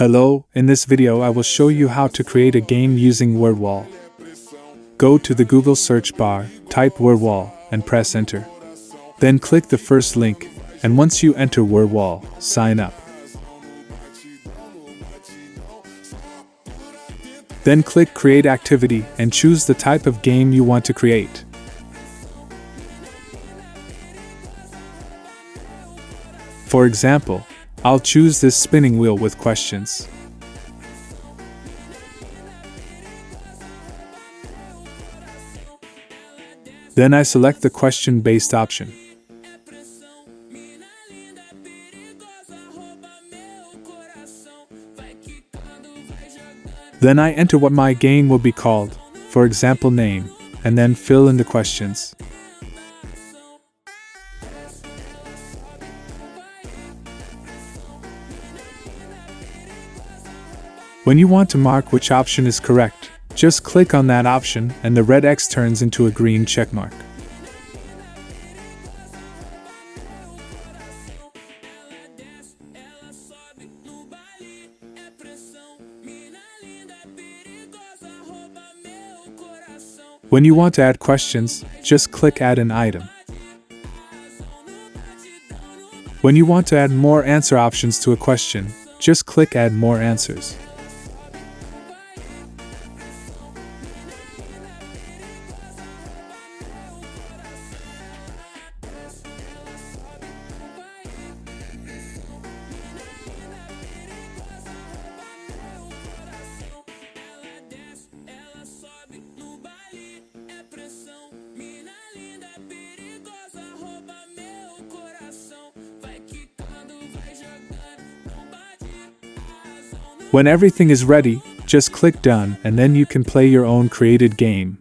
Hello, in this video I will show you how to create a game using Wordwall. Go to the Google search bar, type Wordwall, and press enter. Then click the first link, and once you enter Wordwall, sign up. Then click Create Activity and choose the type of game you want to create. For example, I'll choose this spinning wheel with questions. Then I select the question-based option. Then I enter what my game will be called, for example name, and then fill in the questions. When you want to mark which option is correct, just click on that option and the red X turns into a green checkmark. When you want to add questions, just click Add an item. When you want to add more answer options to a question, just click Add more answers. When everything is ready, just click Done and then you can play your own created game.